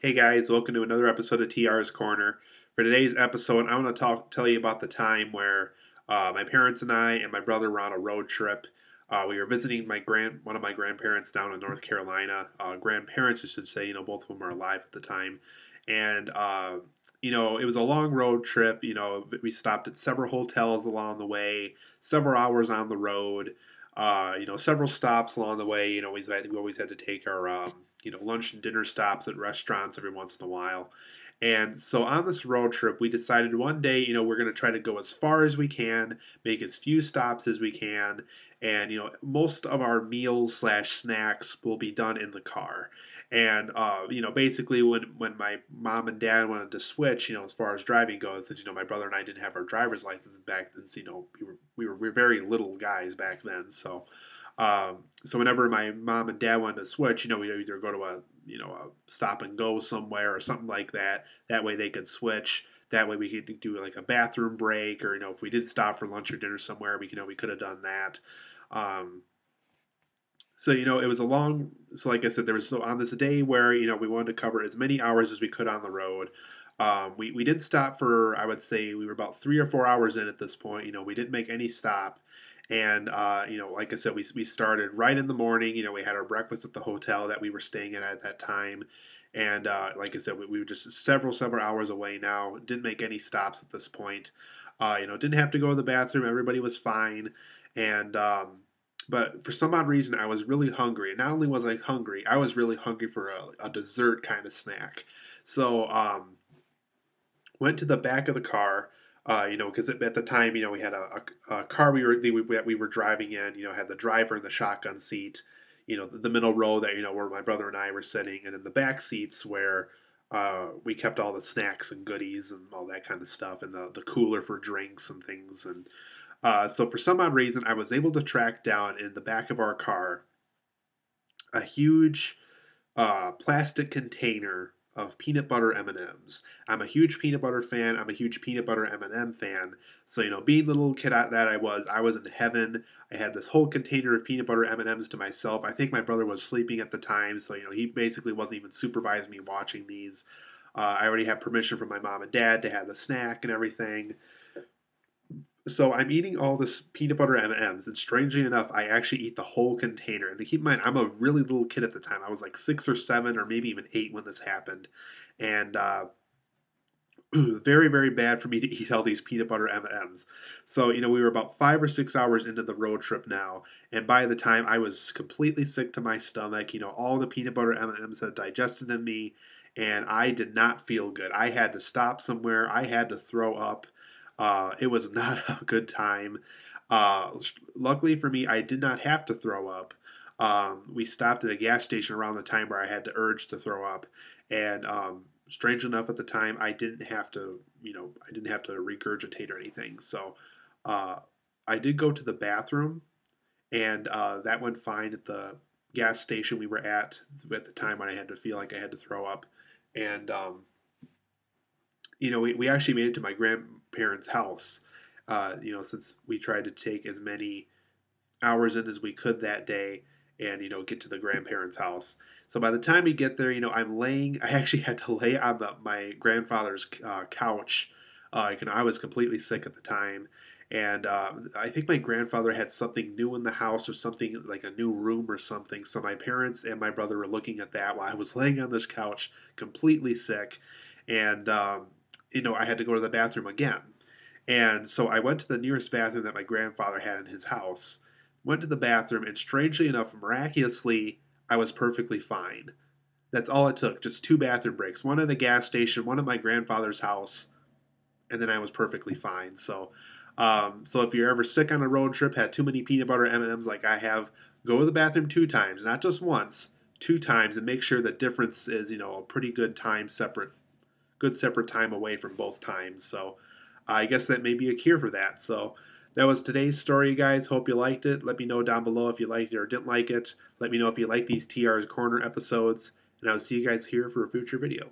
Hey guys, welcome to another episode of TR's Corner. For today's episode, I want to tell you about the time where my parents and I and my brother were on a road trip. We were visiting one of my grandparents down in North Carolina. Grandparents, I should say. Both of them are alive at the time, and it was a long road trip. We stopped at several hotels along the way, several hours on the road. Several stops along the way. We always had to take our lunch and dinner stops at restaurants every once in a while. And so on this road trip, we decided one day, we're going to try to go as far as we can, make as few stops as we can, and most of our meals slash snacks will be done in the car. And basically, when my mom and dad wanted to switch, as far as driving goes, as my brother and I didn't have our driver's licenses back then, so we were very little guys back then, so. So whenever my mom and dad wanted to switch, we'd either go to a stop and go somewhere or something like that. That way they could switch. That way we could do like a bathroom break, or if we did stop for lunch or dinner somewhere, we could have done that. Um, so it was a long. So like I said, there was on this day where we wanted to cover as many hours as we could on the road. We did stop for, I would say we were about 3 or 4 hours in at this point. We didn't make any stop. And, like I said, we started right in the morning. We had our breakfast at the hotel that we were staying at that time. And like I said, we were just several hours away now. Didn't make any stops at this point. Didn't have to go to the bathroom. Everybody was fine. And, but for some odd reason, I was really hungry. And not only was I hungry, I was really hungry for a dessert kind of snack. So, went to the back of the car, because at the time, we had a car we were driving in, had the driver in the shotgun seat, the middle row that, where my brother and I were sitting, and in the back seats where we kept all the snacks and goodies and all that kind of stuff, and the cooler for drinks and things. And so for some odd reason, I was able to track down in the back of our car a huge plastic container of peanut butter M&Ms. I'm a huge peanut butter fan. I'm a huge peanut butter M&M fan. So being the little kid that I was in heaven. I had this whole container of peanut butter M&Ms to myself. I think my brother was sleeping at the time, so he basically wasn't even supervising me watching these. I already had permission from my mom and dad to have the snack and everything. So I'm eating all this peanut butter M&Ms, and strangely enough, I actually eat the whole container. And to keep in mind, I'm a really little kid at the time. I was like 6 or 7, or maybe even 8 when this happened, and very, very bad for me to eat all these peanut butter M&Ms. So we were about 5 or 6 hours into the road trip now, and by the time I was completely sick to my stomach, all the peanut butter M&Ms had digested in me, and I did not feel good. I had to stop somewhere. I had to throw up. It was not a good time. Luckily for me, I did not have to throw up. We stopped at a gas station around the time where I had the urge to throw up, and strange enough, at the time, I didn't have to, I didn't have to regurgitate or anything. So uh, I did go to the bathroom, and that went fine at the gas station we were at the time when I had to feel like I had to throw up, and we actually made it to my grandparents' house, since we tried to take as many hours in as we could that day and, get to the grandparents' house. So by the time we get there, I actually had to lay on my grandfather's couch. I was completely sick at the time. And I think my grandfather had something new in the house, or something like a new room or something. So my parents and my brother were looking at that while I was laying on this couch, completely sick. And I had to go to the bathroom again. And so I went to the nearest bathroom that my grandfather had in his house, went to the bathroom, and strangely enough, miraculously, I was perfectly fine. That's all it took, just 2 bathroom breaks, one at a gas station, one at my grandfather's house, and then I was perfectly fine. So if you're ever sick on a road trip, had too many peanut butter M&Ms like I have, go to the bathroom 2 times, not just once, 2 times, and make sure the difference is, a pretty good separate time away from both times. So I guess that may be a cure for that. So that was today's story, guys. Hope you liked it. Let me know down below if you liked it or didn't like it. Let me know if you like these TR's Corner episodes, and I'll see you guys here for a future video.